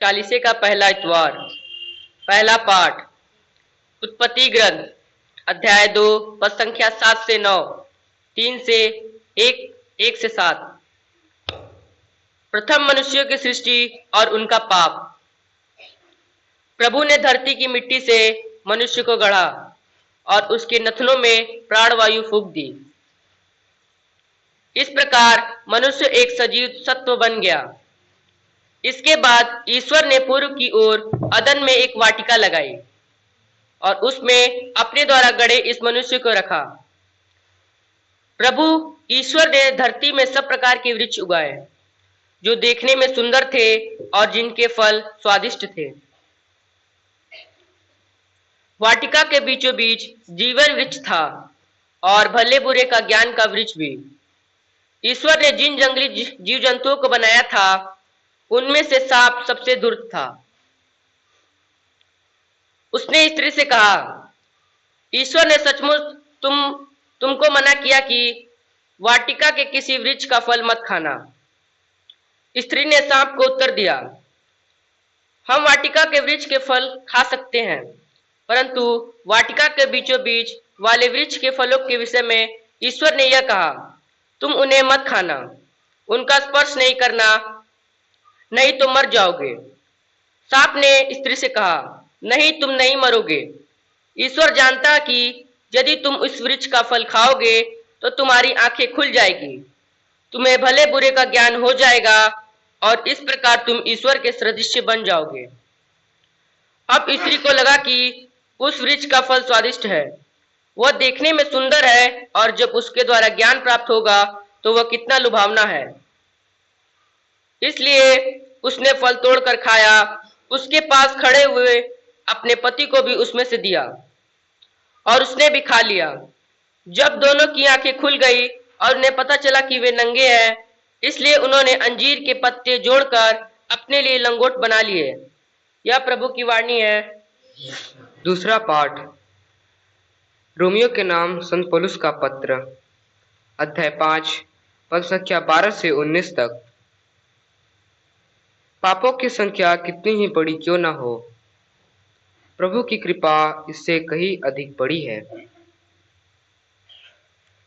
चालीसे का पहला इतवार। पहला पाठ उत्पत्ति ग्रंथ अध्याय 2 पद संख्या 7 से 9, 3 से 1, 1 से 7। प्रथम मनुष्यों की सृष्टि और उनका पाप। प्रभु ने धरती की मिट्टी से मनुष्य को गढ़ा और उसके नथनों में प्राणवायु फूंक दी। इस प्रकार मनुष्य एक सजीव सत्व बन गया। इसके बाद ईश्वर ने पूर्व की ओर अदन में एक वाटिका लगाई और उसमें अपने द्वारा गढ़े इस मनुष्य को रखा। प्रभु ईश्वर ने धरती में सब प्रकार के वृक्ष उगाए जो देखने में सुंदर थे और जिनके फल स्वादिष्ट थे। वाटिका के बीचों बीच जीवन वृक्ष था और भले बुरे का ज्ञान का वृक्ष भी। ईश्वर ने जिन जंगली जीव जंतुओं को बनाया था उनमें से सांप सबसे धूर्त था। उसने स्त्री से कहा, ईश्वर ने सचमुच तुमको मना किया कि वाटिका के किसी वृक्ष का फल मत खाना। स्त्री ने सांप को उत्तर दिया, हम वाटिका के वृक्ष के फल खा सकते हैं, परंतु वाटिका के बीचों बीच वाले वृक्ष के फलों के विषय में ईश्वर ने यह कहा, तुम उन्हें मत खाना, उनका स्पर्श नहीं करना, नहीं तो मर जाओगे। सांप ने स्त्री से कहा, नहीं, तुम नहीं मरोगे। ईश्वर जानता कि यदि तुम इस वृक्ष का फल खाओगे तो तुम्हारी आंखें खुल जाएगी, तुम्हें भले बुरे का ज्ञान हो जाएगा और इस प्रकार तुम ईश्वर के सदृश बन जाओगे। अब स्त्री को लगा कि उस वृक्ष का फल स्वादिष्ट है, वह देखने में सुंदर है और जब उसके द्वारा ज्ञान प्राप्त होगा तो वह कितना लुभावना है। इसलिए उसने फल तोड़कर खाया, उसके पास खड़े हुए अपने पति को भी उसमें से दिया और उसने भी खा लिया। जब दोनों की आंखें खुल गई और उन्हें पता चला कि वे नंगे हैं, इसलिए उन्होंने अंजीर के पत्ते जोड़कर अपने लिए लंगोट बना लिए। यह प्रभु की वाणी है। दूसरा पाठ रोमियो के नाम संत पौलुस का पत्र, अध्याय 5 पद संख्या 12 से 19 तक। पापों की संख्या कितनी ही बड़ी क्यों न हो, प्रभु की कृपा इससे कहीं अधिक बड़ी है।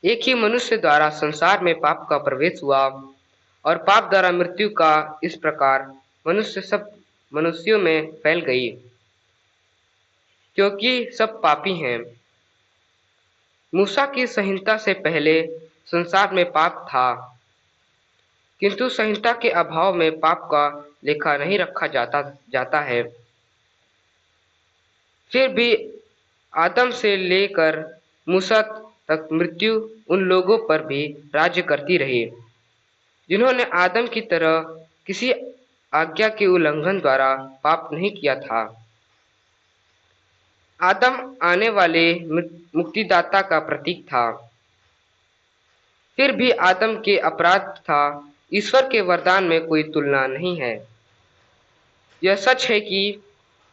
एक ही मनुष्य द्वारा संसार में पाप का प्रवेश हुआ और पाप द्वारा मृत्यु का इस प्रकार मनुष्य सब मनुष्यों में फैल गई, क्योंकि सब पापी हैं। मूसा की संहिता से पहले संसार में पाप था, किंतु संहिता के अभाव में पाप का लेखा नहीं रखा जाता है। फिर भी आदम से लेकर मूसा तक मृत्यु उन लोगों पर भी राज्य करती रही जिन्होंने आदम की तरह किसी आज्ञा के उल्लंघन द्वारा पाप नहीं किया था। आदम आने वाले मुक्तिदाता का प्रतीक था। फिर भी आदम के अपराध तथा ईश्वर के वरदान में कोई तुलना नहीं है। यह सच है कि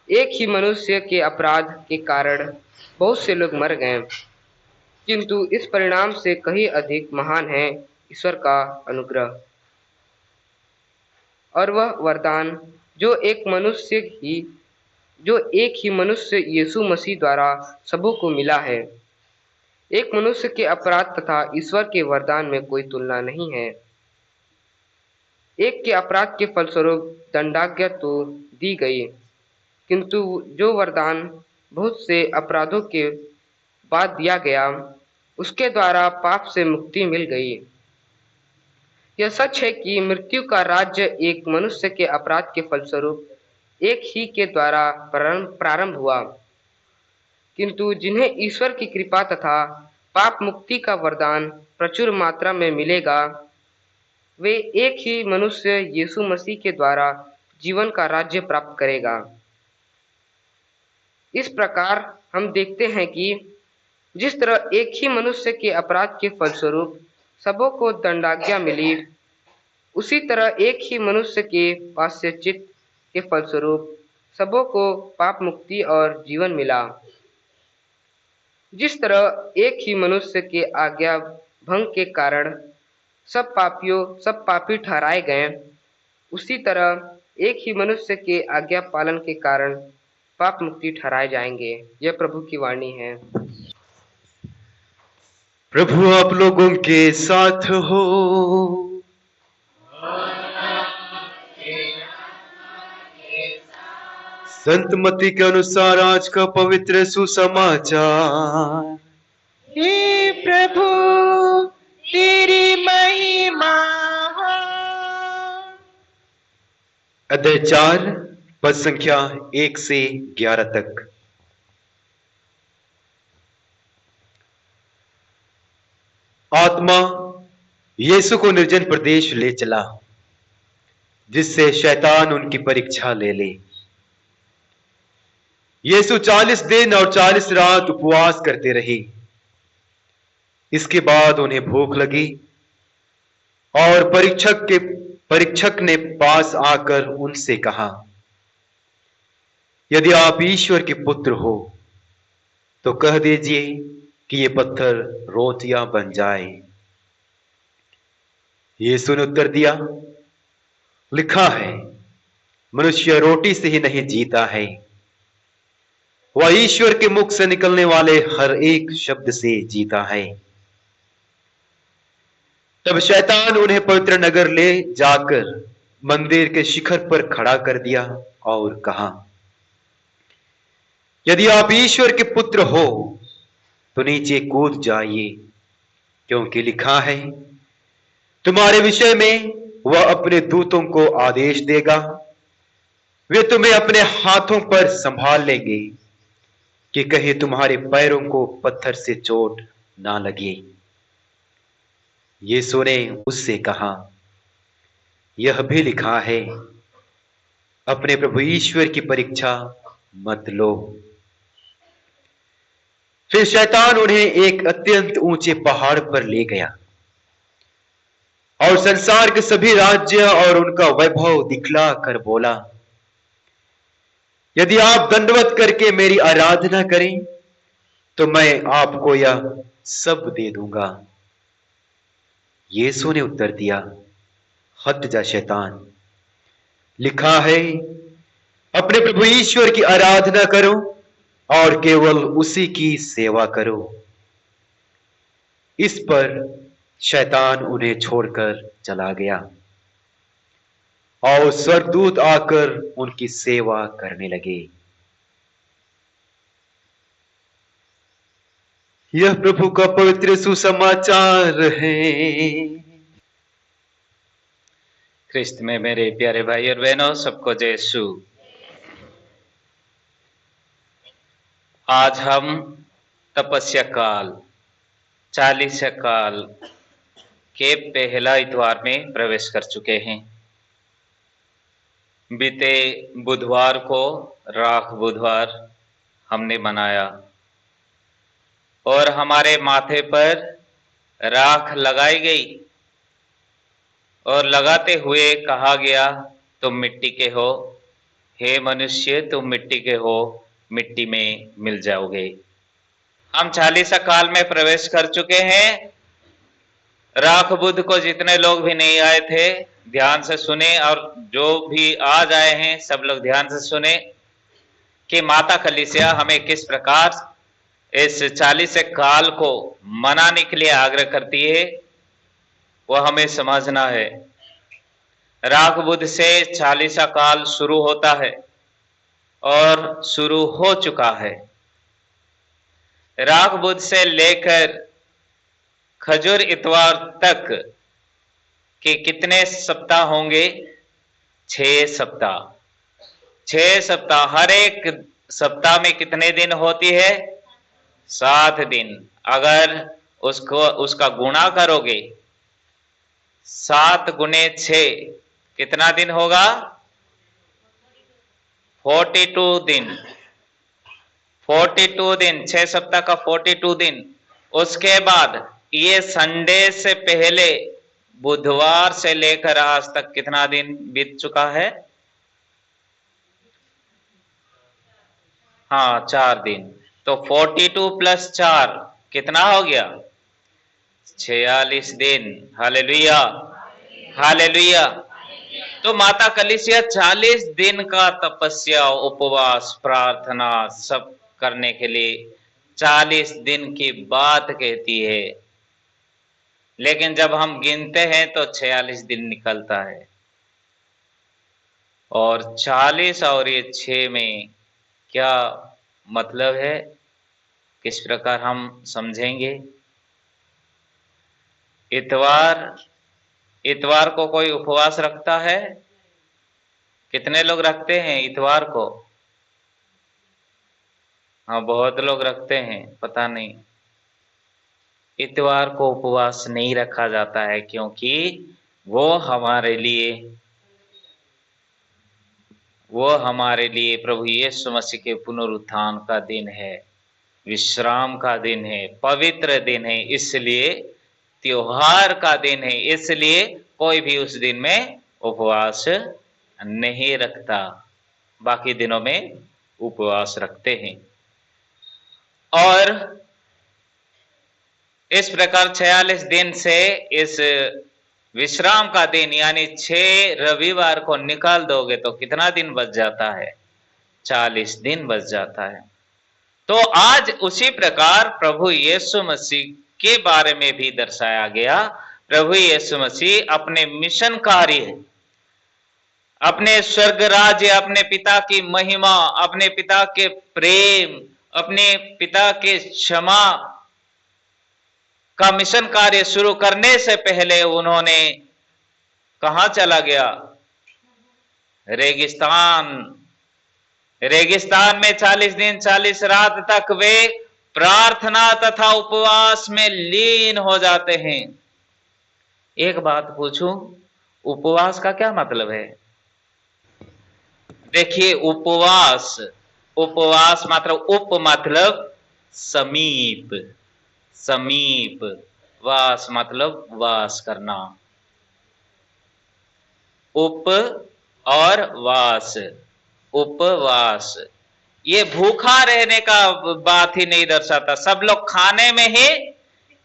एक ही मनुष्य के अपराध के कारण बहुत से लोग मर गए, किंतु इस परिणाम से कहीं अधिक महान है ईश्वर का अनुग्रह और वह वरदान जो एक ही मनुष्य यीशु मसीह द्वारा सबों को मिला है। एक मनुष्य के अपराध तथा ईश्वर के वरदान में कोई तुलना नहीं है। एक के अपराध के फलस्वरूप दंडाज्ञा तो दी गई, किंतु जो वरदान बहुत से अपराधों के बाद दिया गया उसके द्वारा पाप से मुक्ति मिल गई। यह सच है कि मृत्यु का राज्य एक मनुष्य के अपराध के फलस्वरूप एक ही के द्वारा प्रारंभ हुआ, किंतु जिन्हें ईश्वर की कृपा तथा पाप मुक्ति का वरदान प्रचुर मात्रा में मिलेगा, वे एक ही मनुष्य यीशु मसीह के द्वारा जीवन का राज्य प्राप्त करेगा। इस प्रकार हम देखते हैं कि जिस तरह एक ही मनुष्य के अपराध के फलस्वरूप सबों को दंडाज्ञा मिली, उसी तरह एक ही मनुष्य के प्रायश्चित के फलस्वरूप सबों को पाप मुक्ति और जीवन मिला। जिस तरह एक ही मनुष्य के आज्ञा भंग के कारण सब पापी ठहराए गए, उसी तरह एक ही मनुष्य के आज्ञा पालन के कारण पाप मुक्ति ठहराए जाएंगे। यह प्रभु की वाणी है। प्रभु आप लोगों के साथ हो। संत मत्ती के अनुसार आज का पवित्र सुसमाचार। हे प्रभु तेरी महिमा हो। अध्याय 4 पद संख्या 1 से 11 तक। आत्मा यीशु को निर्जन प्रदेश ले चला, जिससे शैतान उनकी परीक्षा ले ले। यीशु 40 दिन और 40 रात उपवास करते रहे। इसके बाद उन्हें भूख लगी और परीक्षक ने पास आकर उनसे कहा, यदि आप ईश्वर के पुत्र हो तो कह दीजिए कि ये पत्थर रोटियां बन जाए। यीशु ने उत्तर दिया, लिखा है, मनुष्य रोटी से ही नहीं जीता है, वह ईश्वर के मुख से निकलने वाले हर एक शब्द से जीता है। तब शैतान उन्हें पवित्र नगर ले जाकर मंदिर के शिखर पर खड़ा कर दिया और कहा, यदि आप ईश्वर के पुत्र हो तो नीचे कूद जाइए, क्योंकि लिखा है, तुम्हारे विषय में वह अपने दूतों को आदेश देगा, वे तुम्हें अपने हाथों पर संभाल लेंगे कि कहीं तुम्हारे पैरों को पत्थर से चोट ना लगे। यीशु ने उससे कहा, यह भी लिखा है, अपने प्रभु ईश्वर की परीक्षा मत लो। फिर शैतान उन्हें एक अत्यंत ऊंचे पहाड़ पर ले गया और संसार के सभी राज्य और उनका वैभव दिखला कर बोला, यदि आप दंडवत करके मेरी आराधना करें तो मैं आपको यह सब दे दूंगा। यीशु ने उत्तर दिया, हट जा शैतान, लिखा है, अपने प्रभु ईश्वर की आराधना करो और केवल उसी की सेवा करो। इस पर शैतान उन्हें छोड़कर चला गया और स्वर्गदूत आकर उनकी सेवा करने लगे। यह प्रभु का पवित्र सुसमाचार है। ख्रिस्त में मेरे प्यारे भाई और बहनों, सबको जय यीशु। आज हम तपस्या काल 40 काल के पहला इतवार में प्रवेश कर चुके हैं। बीते बुधवार को राख बुधवार हमने मनाया और हमारे माथे पर राख लगाई गई और लगाते हुए कहा गया, तुम मिट्टी के हो, हे मनुष्य तुम मिट्टी के हो, मिट्टी में मिल जाओगे। हम 40 काल में प्रवेश कर चुके हैं। राख बुध को जितने लोग भी नहीं आए थे ध्यान से सुने, और जो भी आज आए हैं सब लोग ध्यान से सुने कि माता कलीसिया हमें किस प्रकार इस 40 काल को मनाने के लिए आग्रह करती है, वह हमें समझना है। राख बुध से 40 काल शुरू होता है और शुरू हो चुका है। राख बुध से लेकर खजूर इतवार तक के कितने सप्ताह होंगे? 6 सप्ताह। 6 सप्ताह। हर एक सप्ताह में कितने दिन होती है? 7 दिन। अगर उसका गुणा करोगे 7 गुणे 6 कितना दिन होगा? 42 दिन। 42 दिन, 6 सप्ताह का 42 दिन। उसके बाद ये संडे से पहले बुधवार से लेकर आज तक कितना दिन बीत चुका है? हाँ, 4 दिन। तो 42 प्लस 4 कितना हो गया? 46 दिन। Hallelujah, hallelujah. तो माता कलीसिया 40 दिन का तपस्या, उपवास, प्रार्थना सब करने के लिए 40 दिन की बात कहती है, लेकिन जब हम गिनते हैं तो 46 दिन निकलता है। और 40 और ये 6 में क्या मतलब है, किस प्रकार हम समझेंगे? इतवार को कोई उपवास रखता है? कितने लोग रखते हैं इतवार को? हाँ, बहुत लोग रखते हैं, पता नहीं। इतवार को उपवास नहीं रखा जाता है क्योंकि वो हमारे लिए प्रभु यीशु मसीह के पुनरुत्थान का दिन है, विश्राम का दिन है, पवित्र दिन है, इसलिए त्योहार का दिन है, इसलिए कोई भी उस दिन में उपवास नहीं रखता। बाकी दिनों में उपवास रखते हैं। और इस प्रकार 46 दिन से इस विश्राम का दिन यानी 6 रविवार को निकाल दोगे तो कितना दिन बच जाता है? 40 दिन बच जाता है। तो आज उसी प्रकार प्रभु यीशु मसीह के बारे में भी दर्शाया गया। प्रभु यीशु मसीह अपने मिशन कार्य, अपने स्वर्ग राज्य, अपने पिता की महिमा, अपने पिता के प्रेम, अपने पिता के क्षमा का मिशन कार्य शुरू करने से पहले उन्होंने कहां चला गया? रेगिस्तान में 40 दिन 40 रात तक वे प्रार्थना तथा उपवास में लीन हो जाते हैं। एक बात पूछूं, उपवास का क्या मतलब है? देखिए, उपवास मतलब मतलब समीप, वास मतलब वास करना। उप और वास, उपवास, ये भूखा रहने का बात ही नहीं दर्शाता। सब लोग खाने में ही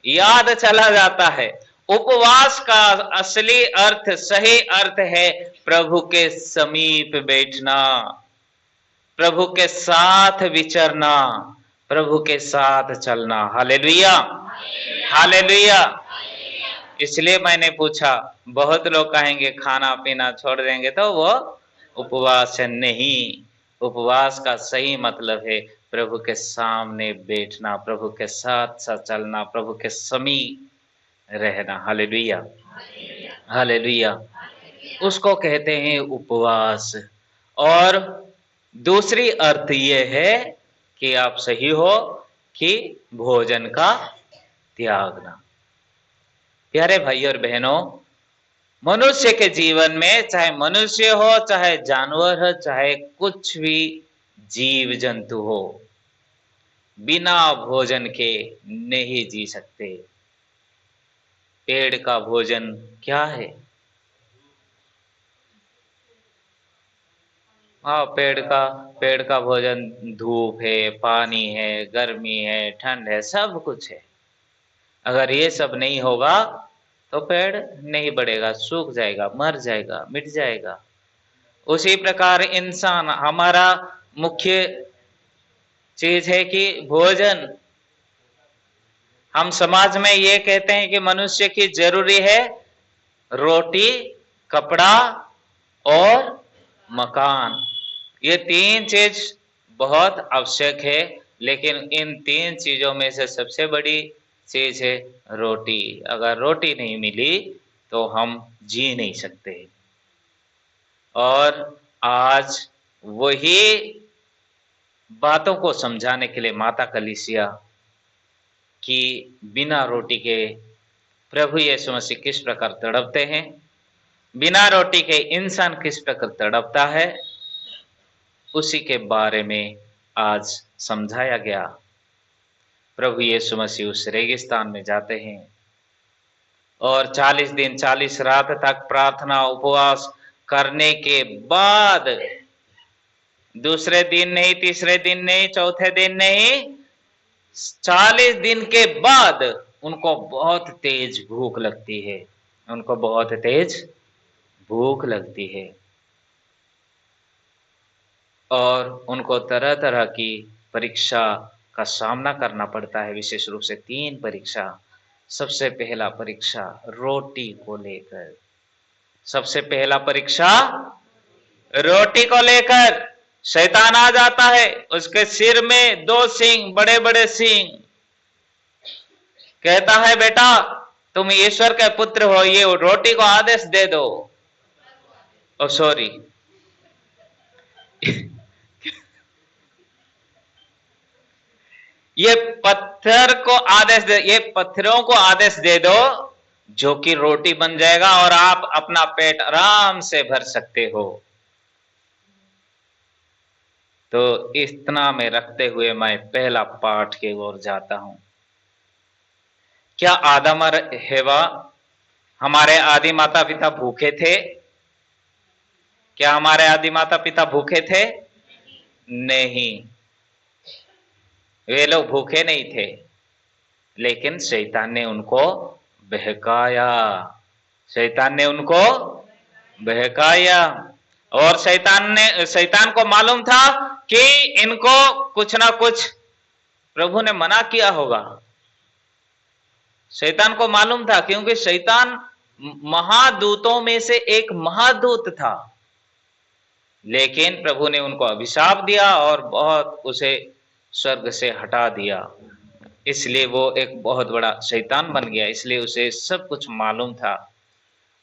याद चला जाता है। उपवास का असली अर्थ, सही अर्थ है प्रभु के समीप बैठना, प्रभु के साथ विचरना, प्रभु के साथ चलना। Hallelujah, hallelujah. इसलिए मैंने पूछा, बहुत लोग कहेंगे खाना पीना छोड़ देंगे तो वो उपवास है। नहीं, उपवास का सही मतलब है प्रभु के सामने बैठना, प्रभु के साथ साथ चलना, प्रभु के समीप रहना। Hallelujah, hallelujah. उसको कहते हैं उपवास। और दूसरी अर्थ ये है कि आप सही हो कि भोजन का त्यागना। प्यारे भाई और बहनों, मनुष्य के जीवन में, चाहे मनुष्य हो, चाहे जानवर हो, चाहे कुछ भी जीव जंतु हो, बिना भोजन के नहीं जी सकते। पेड़ का भोजन क्या है? हाँ, पेड़ का भोजन धूप है, पानी है, गर्मी है, ठंड है, सब कुछ है। अगर ये सब नहीं होगा तो पेड़ नहीं बढ़ेगा, सूख जाएगा, मर जाएगा, मिट जाएगा। उसी प्रकार इंसान, हमारा मुख्य चीज है कि भोजन। हम समाज में ये कहते हैं कि मनुष्य की जरूरी है रोटी, कपड़ा और मकान। ये 3 चीज बहुत आवश्यक है, लेकिन इन 3 चीजों में से सबसे बड़ी चीज है रोटी। अगर रोटी नहीं मिली तो हम जी नहीं सकते। और आज वही बातों को समझाने के लिए माता कलीसिया कि बिना रोटी के प्रभु यीशु मसीह किस प्रकार तड़पते हैं, बिना रोटी के इंसान किस प्रकार तड़पता है, उसी के बारे में आज समझाया गया। प्रभु यीशु मसीह उस रेगिस्तान में जाते हैं और 40 दिन 40 रात तक प्रार्थना उपवास करने के बाद, दूसरे दिन नहीं, तीसरे दिन नहीं, चौथे दिन नहीं, 40 दिन के बाद उनको बहुत तेज भूख लगती है। उनको बहुत तेज भूख लगती है और उनको तरह तरह की परीक्षा का सामना करना पड़ता है, विशेष रूप से 3 परीक्षा। सबसे पहला परीक्षा रोटी को लेकर, सबसे पहला परीक्षा रोटी को लेकर शैतान आ जाता है। उसके सिर में 2 सींग, बड़े बड़े सींग, कहता है बेटा तुम ईश्वर के पुत्र हो, ये रोटी को आदेश दे दो। ओ सॉरी, ये पत्थर को आदेश दे, ये पत्थरों को आदेश दे दो जो कि रोटी बन जाएगा और आप अपना पेट आराम से भर सकते हो। तो इतना में रखते हुए मैं पहला पाठ की ओर जाता हूं। क्या आदम और हेवा हमारे आदि माता पिता भूखे थे? क्या हमारे आदि माता पिता भूखे थे? नहीं, वे लोग भूखे नहीं थे, लेकिन शैतान ने उनको बहकाया। शैतान ने उनको बहकाया और शैतान को मालूम था कि इनको कुछ ना कुछ प्रभु ने मना किया होगा। शैतान को मालूम था, क्योंकि शैतान महादूतों में से एक महादूत था, लेकिन प्रभु ने उनको अभिशाप दिया और बहुत उसे स्वर्ग से हटा दिया। इसलिए वो एक बहुत बड़ा शैतान बन गया, इसलिए उसे सब कुछ मालूम था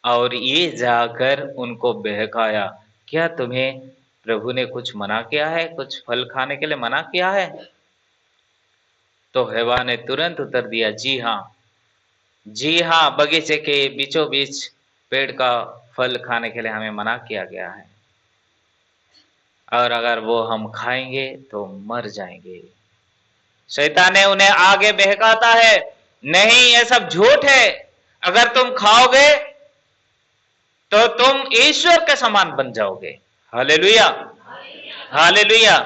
और ये जाकर उनको बहकाया। क्या तुम्हें प्रभु ने कुछ मना किया है, कुछ फल खाने के लिए मना किया है? तो हेवा ने तुरंत उत्तर दिया, जी हाँ, जी हाँ, बगीचे के बीचों बीच पेड़ का फल खाने के लिए हमें मना किया गया है और अगर वो हम खाएंगे तो मर जाएंगे। शैतान ने उन्हें आगे बहकाता है, नहीं, ये सब झूठ है, अगर तुम खाओगे तो तुम ईश्वर के समान बन जाओगे। Hallelujah, hallelujah.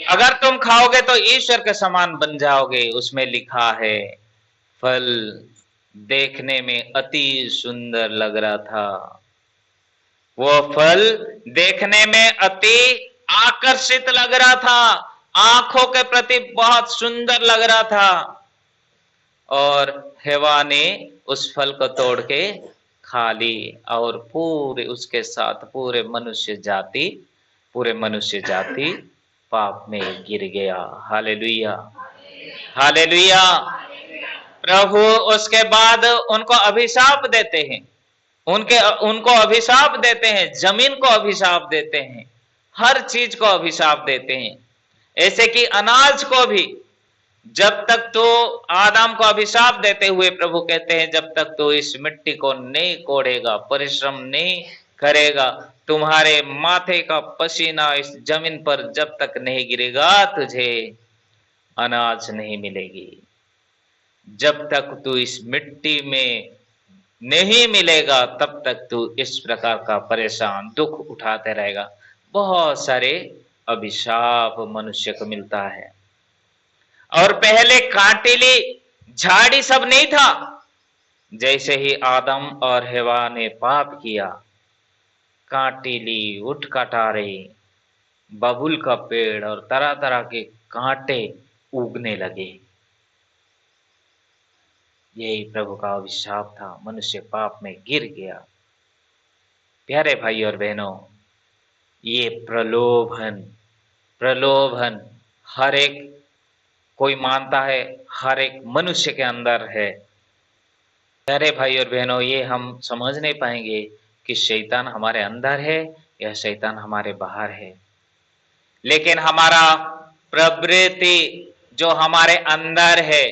अगर तुम खाओगे तो ईश्वर के समान बन जाओगे। उसमें लिखा है, फल देखने में अति सुंदर लग रहा था, वो फल देखने में अति आकर्षित लग रहा था, आंखों के प्रति बहुत सुंदर लग रहा था और हेवा ने उस फल को तोड़ के खा ली और पूरे उसके साथ पूरे मनुष्य जाति पाप में गिर गया। Hallelujah, hallelujah. प्रभु उसके बाद उनको अभिशाप देते हैं, उनको अभिशाप देते हैं, जमीन को अभिशाप देते हैं, हर चीज को अभिशाप देते हैं। ऐसे कि अनाज को भी, जब तक तो आदम को अभिशाप देते हुए प्रभु कहते हैं, जब तक तो इस मिट्टी को नहीं कोड़ेगा, परिश्रम नहीं करेगा, तुम्हारे माथे का पसीना इस जमीन पर जब तक नहीं गिरेगा, तुझे अनाज नहीं मिलेगी। जब तक तू इस मिट्टी में नहीं मिलेगा, तब तक तू इस प्रकार का परेशान दुख उठाते रहेगा। बहुत सारे अभिशाप मनुष्य को मिलता है। और पहले कांटेली झाड़ी सब नहीं था। जैसे ही आदम और हेवा ने पाप किया, कांटेली, उठ कटारे, बबूल का पेड़ और तरह तरह के कांटे उगने लगे। यही प्रभु का अभिशाप था, मनुष्य पाप में गिर गया। प्यारे भाई और बहनों, ये प्रलोभन हर एक कोई मानता है, हर एक मनुष्य के अंदर है। प्यारे भाई और बहनों, ये हम समझ नहीं पाएंगे कि शैतान हमारे अंदर है या शैतान हमारे बाहर है, लेकिन हमारा प्रवृत्ति जो हमारे अंदर है,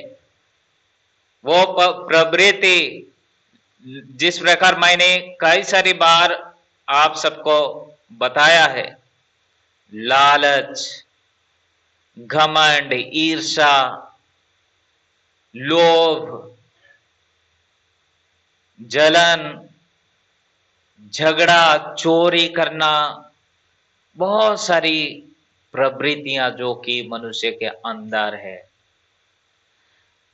वो प्रवृत्ति जिस प्रकार मैंने कई सारी बार आप सबको बताया है, लालच, घमंड, ईर्ष्या, लोभ, जलन, झगड़ा, चोरी करना, बहुत सारी प्रवृत्तियां जो कि मनुष्य के अंदर है,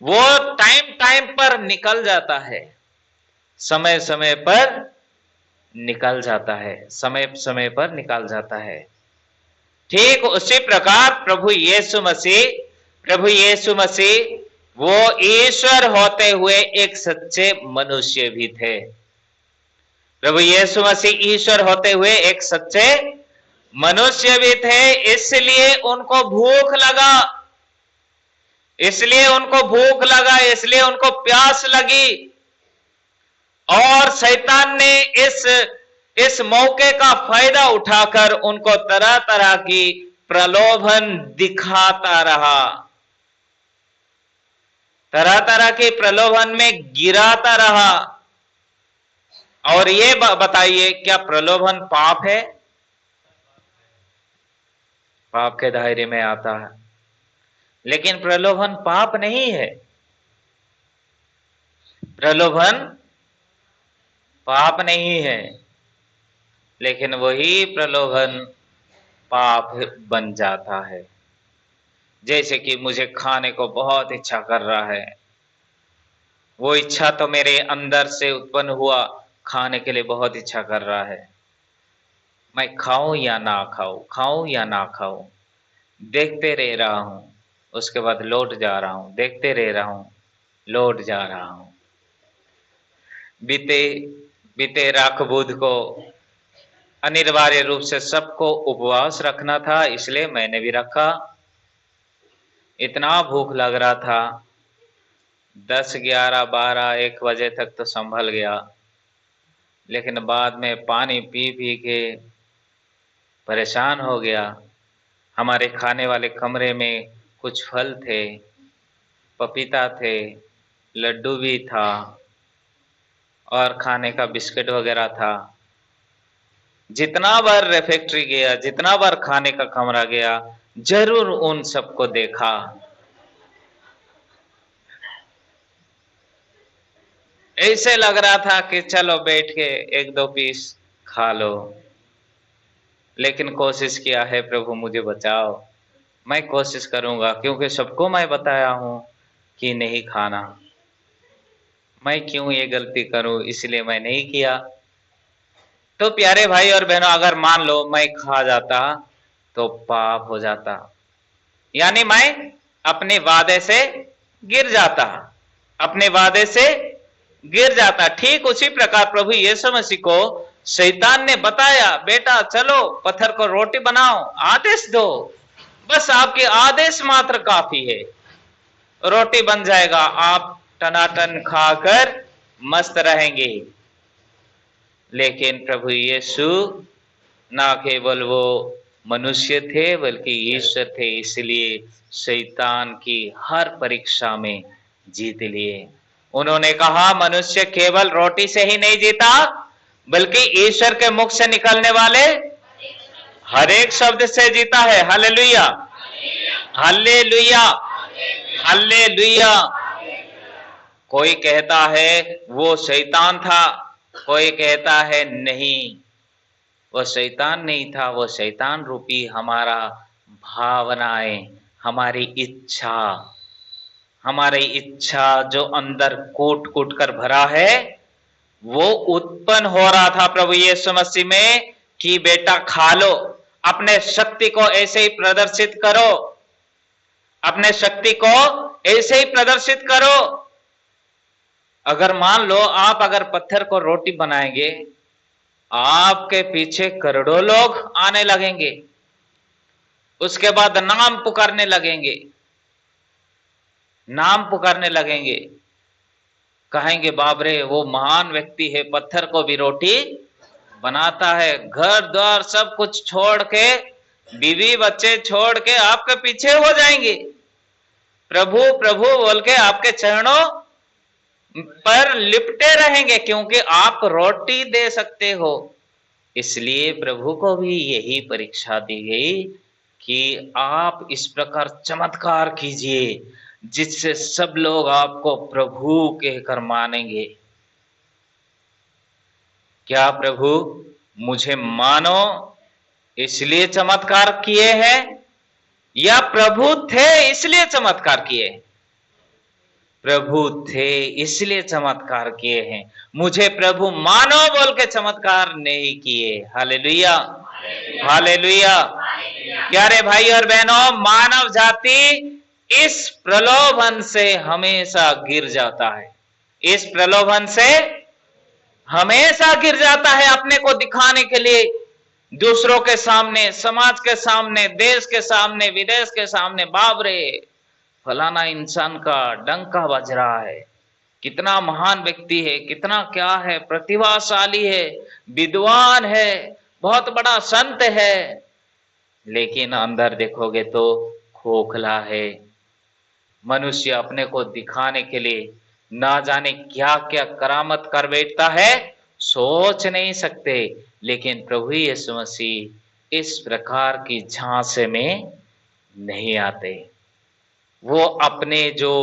वो टाइम टाइम पर निकल जाता है, समय समय पर निकल जाता है, समय समय पर निकल जाता है। ठीक उसी प्रकार प्रभु यीशु मसीह वो ईश्वर होते हुए एक सच्चे मनुष्य भी थे। प्रभु यीशु मसीह ईश्वर होते हुए एक सच्चे मनुष्य भी थे, इसलिए उनको भूख लगा, इसलिए उनको प्यास लगी, और शैतान ने इस मौके का फायदा उठाकर उनको तरह तरह की प्रलोभन दिखाता रहा, तरह तरह के प्रलोभन में गिराता रहा। और ये बताइए, क्या प्रलोभन पाप है? पाप के दायरे में आता है, लेकिन प्रलोभन पाप नहीं है। प्रलोभन पाप नहीं है, लेकिन वही प्रलोभन पाप बन जाता है। जैसे कि मुझे खाने को बहुत इच्छा कर रहा है, वो इच्छा तो मेरे अंदर से उत्पन्न हुआ, खाने के लिए बहुत इच्छा कर रहा है, मैं खाऊं या ना खाऊं, देखते रह रहा हूं, उसके बाद लौट जा रहा हूं, देखते रह रहा हूं, लौट जा रहा हूं। बीते राख बुध को अनिवार्य रूप से सबको उपवास रखना था, इसलिए मैंने भी रखा। इतना भूख लग रहा था, 10, 11, 12, 1 बजे तक तो संभल गया, लेकिन बाद में पानी पी पी के परेशान हो गया। हमारे खाने वाले कमरे में कुछ फल थे, पपीता थे, लड्डू भी था, और खाने का बिस्किट वगैरह था। जितना बार रेफ्रिजरेटर गया, जितना बार खाने का कमरा गया, जरूर उन सबको देखा। ऐसे लग रहा था कि चलो बैठ के 1-2 पीस खा लो, लेकिन कोशिश किया है, प्रभु मुझे बचाओ, मैं कोशिश करूंगा, क्योंकि सबको मैं बताया हूं कि नहीं खाना, मैं क्यों ये गलती करूं, इसलिए मैं नहीं किया। तो प्यारे भाई और बहनों, अगर मान लो मैं खा जाता तो पाप हो जाता, यानी मैं अपने वादे से गिर जाता, ठीक उसी प्रकार प्रभु यीशु मसीह को शैतान ने बताया, बेटा चलो पत्थर को रोटी बनाओ, आदेश दो, बस आपके आदेश मात्र काफी है, रोटी बन जाएगा, आप टनाटन खाकर मस्त रहेंगे। लेकिन प्रभु यीशु ना केवल वो मनुष्य थे बल्कि ईश्वर थे, इसलिए शैतान की हर परीक्षा में जीत लिए। उन्होंने कहा, मनुष्य केवल रोटी से ही नहीं जीता, बल्कि ईश्वर के मुख से निकलने वाले हर एक शब्द से जीता है। Hallelujah, hallelujah, hallelujah. कोई कहता है वो शैतान था, कोई कहता है नहीं, वो शैतान नहीं था, वो शैतान रूपी हमारा भावनाएं, हमारी इच्छा जो अंदर कूट कूट कर भरा है, वो उत्पन्न हो रहा था प्रभु यीशु मसीह में कि बेटा खा लो, अपने शक्ति को ऐसे ही प्रदर्शित करो, अपने शक्ति को ऐसे ही प्रदर्शित करो। अगर मान लो आप अगर पत्थर को रोटी बनाएंगे, आपके पीछे करोड़ों लोग आने लगेंगे, उसके बाद नाम पुकारने लगेंगे, कहेंगे बाप रे वो महान व्यक्ति है, पत्थर को भी रोटी बनाता है, घर द्वार सब कुछ छोड़ के, बीवी बच्चे छोड़ के आपके पीछे हो जाएंगे, प्रभु प्रभु बोल के आपके चरणों पर लिपटे रहेंगे, क्योंकि आप रोटी दे सकते हो। इसलिए प्रभु को भी यही परीक्षा दी गई कि आप इस प्रकार चमत्कार कीजिए जिससे सब लोग आपको प्रभु कहकर मानेंगे। क्या प्रभु मुझे मानो इसलिए चमत्कार किए हैं, या प्रभु थे इसलिए चमत्कार किए? प्रभु थे इसलिए चमत्कार किए हैं। मुझे प्रभु मानो बोल के चमत्कार नहीं किए। Hallelujah, hallelujah. प्यारे भाई और बहनों, मानव जाति इस प्रलोभन से हमेशा गिर जाता है। इस प्रलोभन से हमेशा गिर जाता है, अपने को दिखाने के लिए दूसरों के सामने, समाज के सामने, देश के सामने, विदेश के सामने, बाप रे फलाना इंसान का डंका बज रहा है, कितना महान व्यक्ति है, कितना क्या है, प्रतिभाशाली है, विद्वान है, बहुत बड़ा संत है, लेकिन अंदर देखोगे तो खोखला है। मनुष्य अपने को दिखाने के लिए ना जाने क्या क्या करामत कर बैठता है, सोच नहीं सकते। लेकिन प्रभु यीशु मसीह इस प्रकार की झांसे में नहीं आते। वो अपने जो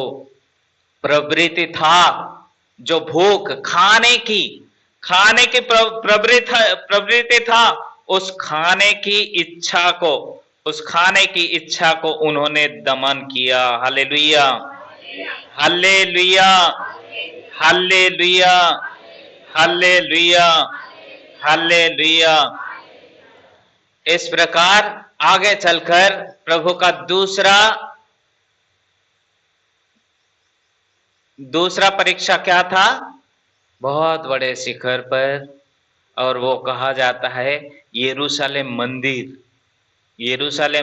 प्रवृत्ति था, जो भूख खाने की प्रवृत्ति था, उस खाने की इच्छा को उन्होंने दमन किया। Hallelujah, hallelujah, hallelujah, hallelujah, hallelujah. इस प्रकार आगे चलकर प्रभु का दूसरा परीक्षा क्या था? बहुत बड़े शिखर पर, और वो कहा जाता है यरूशलेम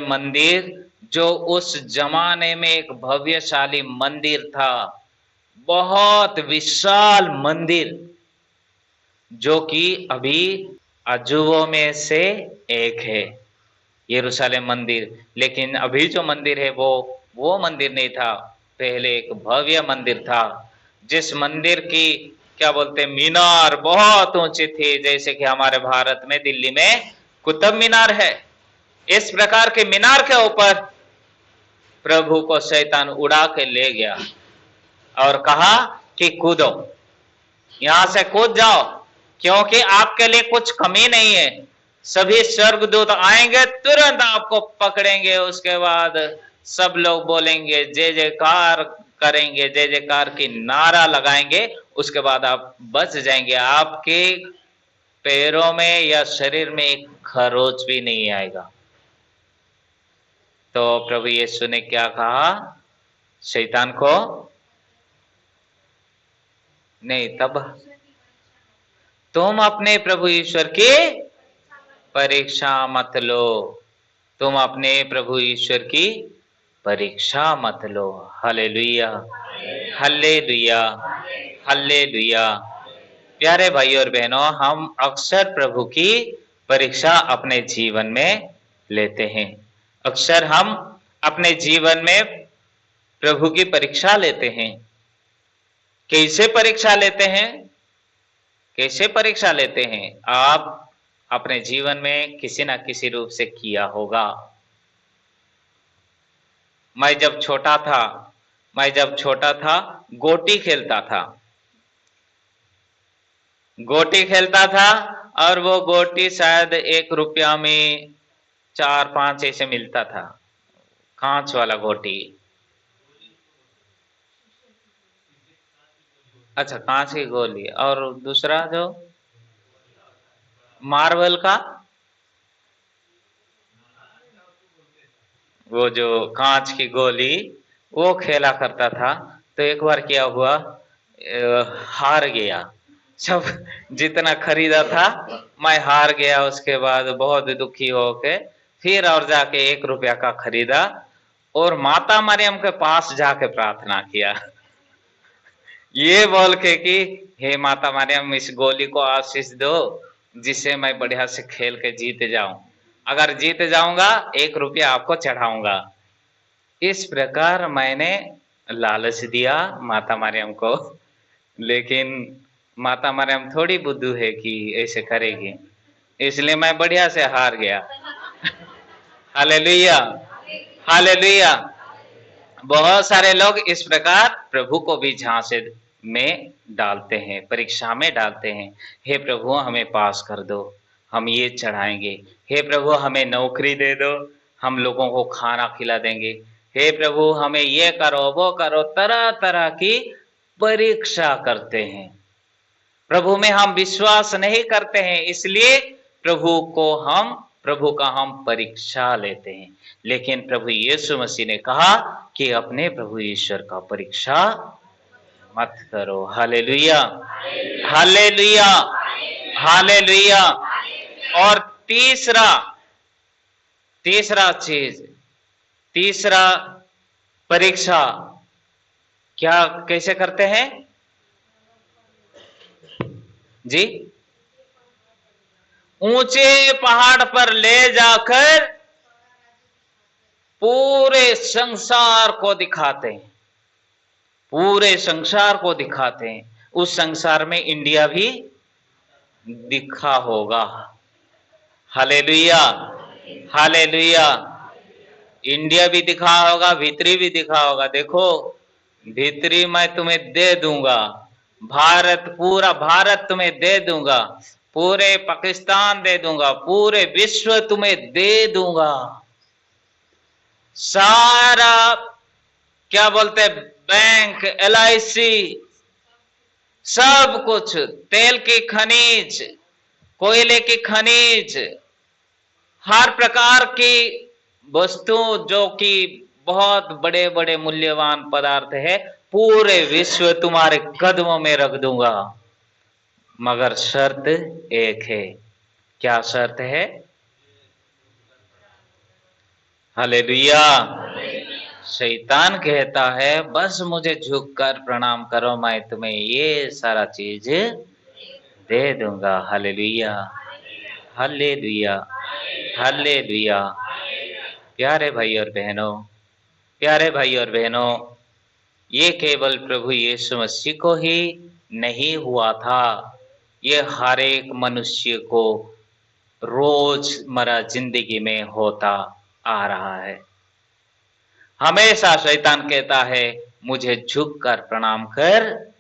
मंदिर, जो उस जमाने में एक भव्यशाली मंदिर था, बहुत विशाल मंदिर, जो कि अभी अजूबों में से एक है यरूशलेम मंदिर। लेकिन अभी जो मंदिर है वो मंदिर नहीं था, पहले एक भव्य मंदिर था, जिस मंदिर की क्या बोलते मीनार बहुत ऊंची थी, जैसे कि हमारे भारत में दिल्ली में कुतुब मीनार है। इस प्रकार के मीनार के ऊपर प्रभु को शैतान उड़ा के ले गया और कहा कि कूदो, यहां से कूद जाओ, क्योंकि आपके लिए कुछ कमी नहीं है। सभी स्वर्गदूत आएंगे, तुरंत आपको पकड़ेंगे, उसके बाद सब लोग बोलेंगे, जय जयकार करेंगे, जय जयकार की नारा लगाएंगे, उसके बाद आप बच जाएंगे, आपके पैरों में या शरीर में एक खरोच भी नहीं आएगा। तो प्रभु यीशु ने क्या कहा शैतान को? नहीं, तब तुम अपने प्रभु ईश्वर की परीक्षा मत लो, तुम अपने प्रभु ईश्वर की परीक्षा मत लो। Hallelujah, hallelujah, hallelujah. प्यारे भाई और बहनों, हम अक्सर प्रभु की परीक्षा अपने जीवन में लेते हैं। अक्सर हम अपने जीवन में प्रभु की परीक्षा लेते हैं। कैसे परीक्षा लेते हैं? कैसे परीक्षा लेते हैं? आप अपने जीवन में किसी ना किसी रूप से किया होगा। मैं जब छोटा था गोटी खेलता था, और वो गोटी शायद 1 रुपया में 4-5 ऐसे मिलता था, कांच वाला गोटी। अच्छा, कांच की गोली। और दूसरा जो मार्बल का, वो जो कांच की गोली, वो खेला करता था। तो एक बार क्या हुआ, हार गया। सब जितना खरीदा था मैं हार गया। उसके बाद बहुत दुखी होके फिर और जाके 1 रुपया का खरीदा और माता मरियम के पास जाके प्रार्थना किया, ये बोल के कि हे माता मरियम, इस गोली को आशीष दो जिससे मैं बढ़िया से खेल के जीत जाऊं। अगर जीत जाऊंगा 1 रुपया आपको चढ़ाऊंगा। इस प्रकार मैंने लालच दिया माता मरियम को, लेकिन माता मरियम थोड़ी बुद्धू है कि ऐसे करेगी, इसलिए मैं बढ़िया से हार गया। Hallelujah, hallelujah. बहुत सारे लोग इस प्रकार प्रभु को भी झांसे में डालते हैं, परीक्षा में डालते हैं। हे प्रभु, हमें पास कर दो, हम ये चढ़ाएंगे। हे प्रभु, हमें नौकरी दे दो, हम लोगों को खाना खिला देंगे। हे प्रभु हमें ये करो वो करो, तरह तरह की परीक्षा करते हैं। प्रभु में हम विश्वास नहीं करते हैं, इसलिए प्रभु का हम परीक्षा लेते हैं। लेकिन प्रभु यीशु मसीह ने कहा कि अपने प्रभु ईश्वर का परीक्षा मत करो। Hallelujah, hallelujah, hallelujah. और तीसरा परीक्षा क्या कैसे करते हैं जी? ऊंचे पहाड़ पर ले जाकर पूरे संसार को दिखाते हैं, पूरे संसार को दिखाते हैं। उस संसार में इंडिया भी दिखा होगा। Hallelujah, hallelujah. इंडिया भी दिखा होगा, भीतरी भी दिखा होगा। देखो भीतरी मैं तुम्हें दे दूंगा, भारत, पूरा भारत तुम्हें दे दूंगा, पूरे पाकिस्तान दे दूंगा, पूरे विश्व तुम्हें दे दूंगा। सारा क्या बोलते, बैंक, LIC, सब कुछ, तेल की खनिज, कोयले की खनिज, हर प्रकार की वस्तु जो कि बहुत बड़े बड़े मूल्यवान पदार्थ है, पूरे विश्व तुम्हारे कदमों में रख दूंगा। मगर शर्त एक है। क्या शर्त है? हालेलुया। शैतान कहता है बस मुझे झुककर प्रणाम करो, मैं तुम्हें ये सारा चीज दे दूंगा। Hallelujah, hallelujah, hallelujah. प्यारे भाई और बहनों, प्यारे भाई और बहनों, ये केवल प्रभु यीशु मसीह को ही नहीं हुआ था, ये हर एक मनुष्य को रोजमर्रा जिंदगी में होता आ रहा है। हमेशा शैतान कहता है मुझे झुककर प्रणाम कर,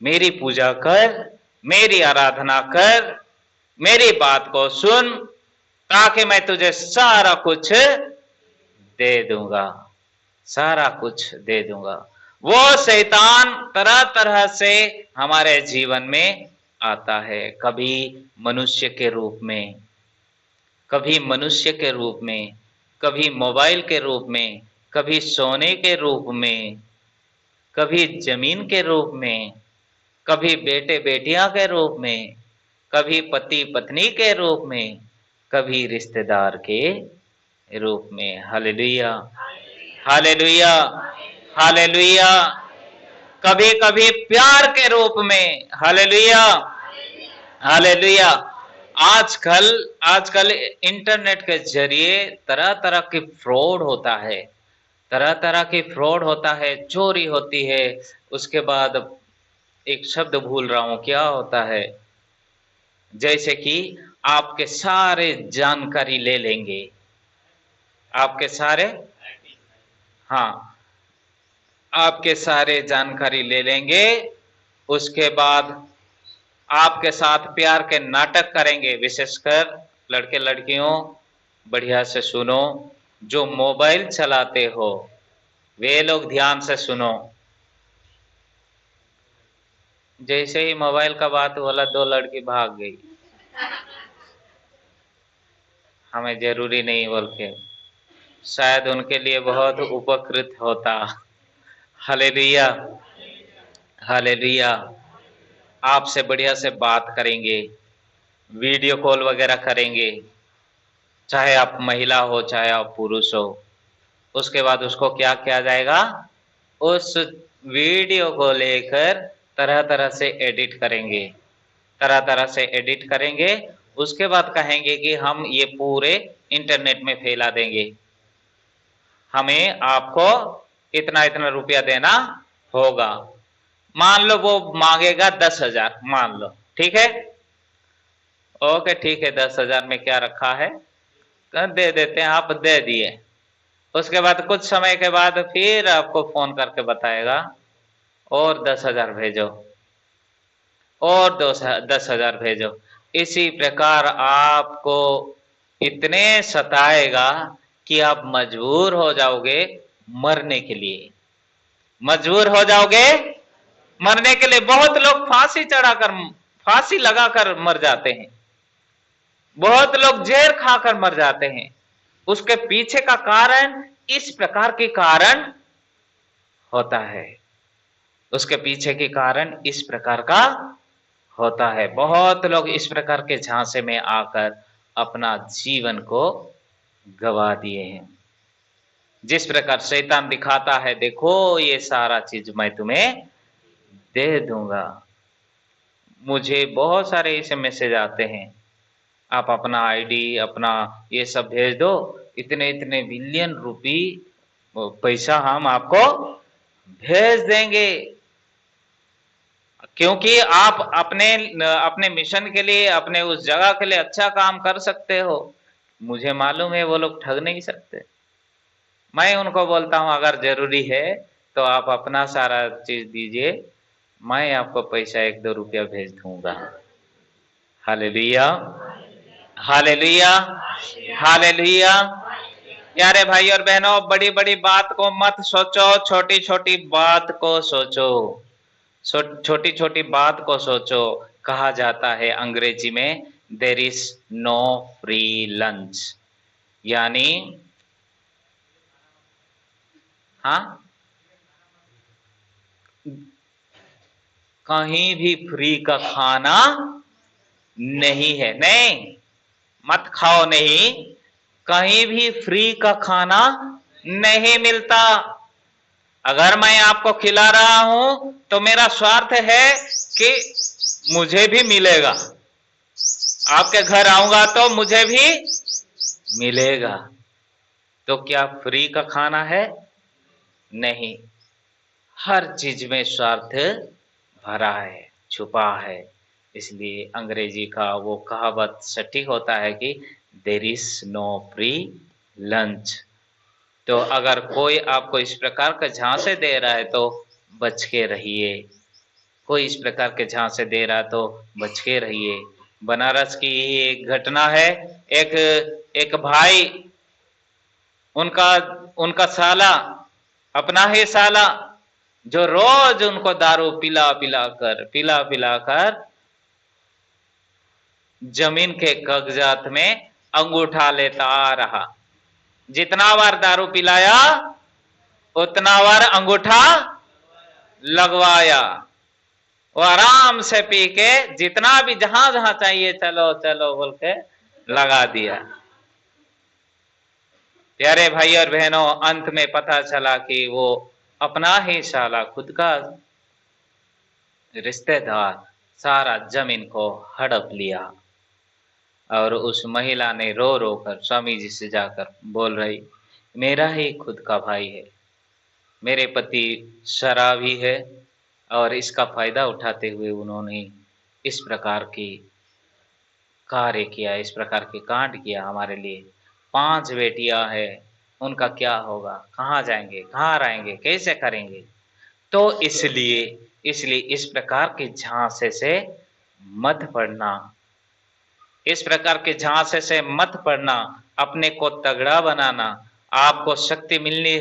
मेरी पूजा कर, मेरी आराधना कर, मेरी बात को सुन, ताकि मैं तुझे सारा कुछ दे दूंगा, सारा कुछ दे दूंगा। वो शैतान तरह तरह से हमारे जीवन में आता है, कभी मनुष्य के रूप में, कभी मनुष्य के रूप में, कभी मोबाइल के रूप में, कभी सोने के रूप में, कभी जमीन के रूप में, कभी बेटे बेटियां के रूप में, कभी पति पत्नी के रूप में, कभी रिश्तेदार के रूप में। Hallelujah, hallelujah, hallelujah. कभी कभी प्यार के रूप में। Hallelujah, hallelujah. आजकल इंटरनेट के जरिए तरह तरह की फ्रॉड होता है, तरह तरह की फ्रॉड होता है, चोरी होती है। उसके बाद एक शब्द भूल रहा हूं, क्या होता है, जैसे कि आपके सारे जानकारी ले लेंगे, आपके सारे, हाँ, आपके सारे जानकारी ले लेंगे। उसके बाद आपके साथ प्यार के नाटक करेंगे। विशेषकर लड़के लड़कियों बढ़िया से सुनो, जो मोबाइल चलाते हो वे लोग ध्यान से सुनो। जैसे ही मोबाइल का बात बोला, 2 लड़की भाग गई, हमें जरूरी नहीं बोल के, शायद उनके लिए बहुत उपकृत होता। Hallelujah, hallelujah. आपसे बढ़िया से बात करेंगे, वीडियो कॉल वगैरह करेंगे, चाहे आप महिला हो चाहे आप पुरुष हो। उसके बाद उसको क्या किया जाएगा, उस वीडियो को लेकर तरह तरह से एडिट करेंगे, तरह तरह से एडिट करेंगे। उसके बाद कहेंगे कि हम ये पूरे इंटरनेट में फैला देंगे, हमें आपको इतना इतना रुपया देना होगा। मान लो वो मांगेगा 10,000, मान लो, ठीक है, ओके ठीक है, 10,000 में क्या रखा है, तो दे देते हैं, आप दे दिए। उसके बाद कुछ समय के बाद फिर आपको फोन करके बताएगा और 10,000 भेजो, और 10,000 भेजो। इसी प्रकार आपको इतने सताएगा कि आप मजबूर हो जाओगे मरने के लिए, मजबूर हो जाओगे मरने के लिए। बहुत लोग फांसी लगाकर मर जाते हैं, बहुत लोग जहर खाकर मर जाते हैं। उसके पीछे का कारण इस प्रकार के कारण होता है, उसके पीछे के कारण इस प्रकार का होता है। बहुत लोग इस प्रकार के झांसे में आकर अपना जीवन को गवा दिए हैं। जिस प्रकार शैतान दिखाता है, देखो ये सारा चीज मैं तुम्हें दे दूंगा। मुझे बहुत सारे ऐसे मैसेज आते हैं, आप अपना आईडी अपना ये सब भेज दो, इतने इतने बिलियन रुपए पैसा हम आपको भेज देंगे, क्योंकि आप अपने मिशन के लिए, अपने उस जगह के लिए अच्छा काम कर सकते हो। मुझे मालूम है वो लोग ठग नहीं सकते। मैं उनको बोलता हूं अगर जरूरी है तो आप अपना सारा चीज दीजिए, मैं आपको पैसा 1-2 रुपया भेज दूंगा। Hallelujah, hallelujah, hallelujah. प्यारे भाई और बहनों, बड़ी बड़ी बात को मत सोचो, छोटी छोटी बात को सोचो, छोटी छोटी बात को सोचो। कहा जाता है अंग्रेजी में there is no free lunch, यानी हाँ, कहीं भी फ्री का खाना नहीं है। नहीं, मत खाओ, नहीं, कहीं भी फ्री का खाना नहीं मिलता। अगर मैं आपको खिला रहा हूं तो मेरा स्वार्थ है कि मुझे भी मिलेगा। आपके घर आऊंगा तो मुझे भी मिलेगा। तो क्या फ्री का खाना है? नहीं, हर चीज में स्वार्थ भरा है, छुपा है। इसलिए अंग्रेजी का वो कहावत सटीक होता है कि there is no free lunch. तो अगर कोई आपको इस प्रकार का झांसे दे रहा है तो बच के रहिए। कोई इस प्रकार के झांसे दे रहा है तो बच के रहिए। बनारस की एक घटना है, एक भाई, उनका साला, अपना ही साला, जो रोज उनको दारू पिला पिलाकर जमीन के कागजात में अंगूठा लेता रहा। जितना बार दारू पिलाया उतना बार अंगूठा लगवाया। वो आराम से पी के जितना भी जहां जहां चाहिए चलो चलो बोल के लगा दिया। प्यारे भाई और बहनों, अंत में पता चला कि वो अपना ही साला, खुद का रिश्तेदार, सारा जमीन को हड़प लिया। और उस महिला ने रो रो कर स्वामी जी से जाकर बोल रही, मेरा ही खुद का भाई है, मेरे पति शराबी है, और इसका फायदा उठाते हुए उन्होंने इस प्रकार की कार्य किया, इस प्रकार के कांड किया हमारे लिए। 5 बेटियां हैं, उनका क्या होगा, कहाँ जाएंगे, कहाँ रहेंगे, कैसे करेंगे। तो इसलिए इस प्रकार के झांसे से मत पड़ना, इस प्रकार के झांसे से मत पड़ना। अपने को तगड़ा बनाना, आपको शक्ति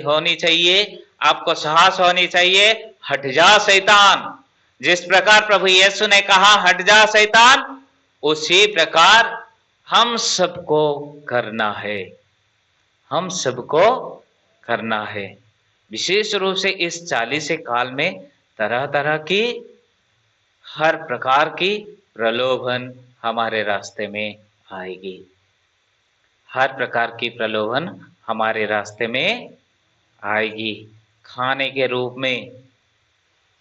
होनी चाहिए, आपको साहस होनी चाहिए। हट जा शैतान, जिस प्रकार प्रभु यीशु ने कहा हट जा शैतान, उसी प्रकार हम सबको करना है, हम सबको करना है। विशेष रूप से इस 40 काल में तरह तरह की, हर प्रकार की प्रलोभन हमारे रास्ते में आएगी। हर प्रकार की प्रलोभन हमारे रास्ते में आएगी। खाने के रूप में,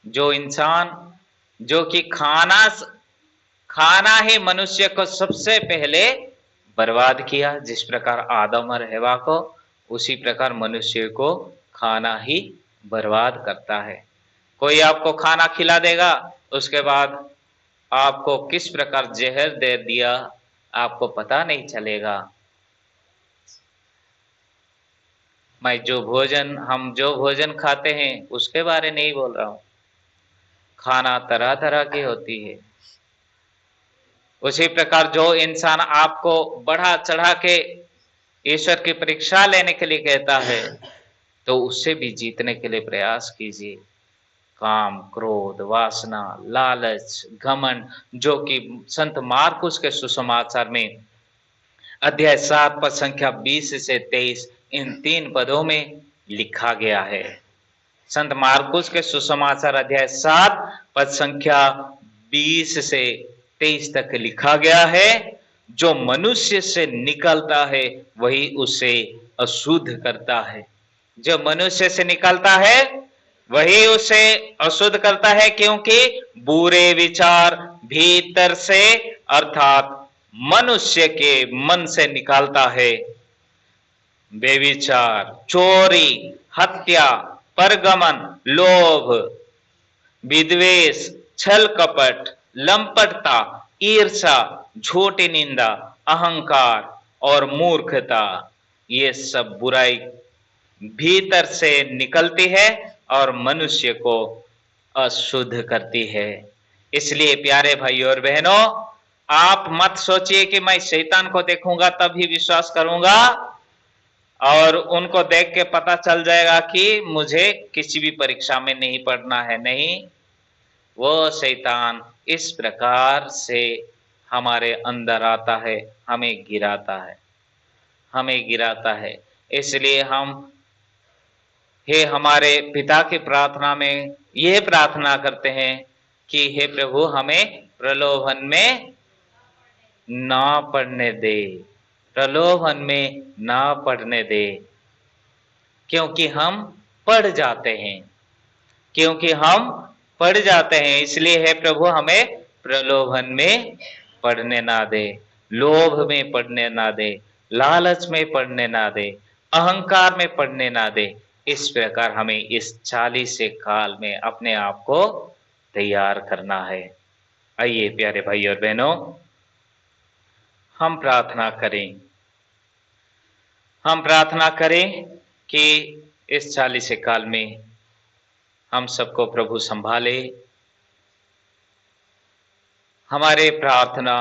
जो इंसान, जो कि खाना ही मनुष्य को सबसे पहले बर्बाद किया, जिस प्रकार आदम और हवा को, उसी प्रकार मनुष्य को खाना ही बर्बाद करता है। कोई आपको खाना खिला देगा, उसके बाद आपको किस प्रकार जहर दे दिया आपको पता नहीं चलेगा। हम जो भोजन खाते हैं उसके बारे नहीं बोल रहा हूं। खाना तरह तरह की होती है। उसी प्रकार जो इंसान आपको बढ़ा चढ़ा के ईश्वर की परीक्षा लेने के लिए कहता है, तो उससे भी जीतने के लिए प्रयास कीजिए। काम, क्रोध, वासना, लालच, घमंड, जो कि संत मार्कुस के सुसमाचार में अध्याय 7 पद संख्या 20 से 23 इन 3 पदों में लिखा गया है। संत मार्कुस के सुसमाचार अध्याय 7 पद संख्या 20 से 23 तक लिखा गया है, जो मनुष्य से निकलता है वही उसे अशुद्ध करता है। जो मनुष्य से निकलता है वही उसे अशुद्ध करता है, क्योंकि बुरे विचार भीतर से अर्थात मनुष्य के मन से निकलता है। बेविचार, चोरी, हत्या, परगमन, लोभ, विद्वेष, छल कपट, लंपटता, ईर्षा, झूठी निंदा, अहंकार और मूर्खता, ये सब बुराई भीतर से निकलती है और मनुष्य को अशुद्ध करती है। इसलिए प्यारे भाइयों और बहनों, आप मत सोचिए कि मैं शैतान को देखूंगा तभी विश्वास करूंगा और उनको देख के पता चल जाएगा कि मुझे किसी भी परीक्षा में नहीं पढ़ना है। नहीं, वो शैतान इस प्रकार से हमारे अंदर आता है, हमें गिराता है, हमें गिराता है। इसलिए हम हे हमारे पिता की प्रार्थना में यह प्रार्थना करते हैं कि हे प्रभु, हमें प्रलोभन में ना पड़ने दे, प्रलोभन में ना पड़ने दे, क्योंकि हम पड़ जाते हैं, क्योंकि हम पड़ जाते हैं। इसलिए हे प्रभु, हमें प्रलोभन में पड़ने ना दे, लोभ में पड़ने ना दे, लालच में पड़ने ना दे, अहंकार में पड़ने ना दे। इस प्रकार हमें इस 40 काल में अपने आप को तैयार करना है। आइए प्यारे भाई और बहनों, हम प्रार्थना करें, हम प्रार्थना करें कि इस 40 काल में हम सबको प्रभु संभाले। हमारे प्रार्थना,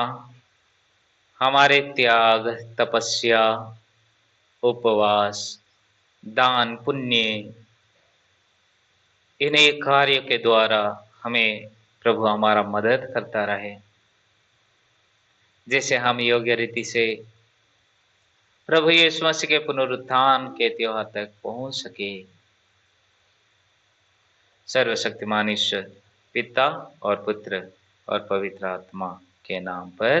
हमारे त्याग, तपस्या, उपवास, दान, पुण्य, इन्हीं कार्य के द्वारा हमें प्रभु हमारा मदद करता रहे, जैसे हम योग्य रीति से प्रभु यीशु मसीह के पुनरुत्थान के त्योहार तक पहुंच सके। सर्वशक्तिमान ईश्वर पिता और पुत्र और पवित्र आत्मा के नाम पर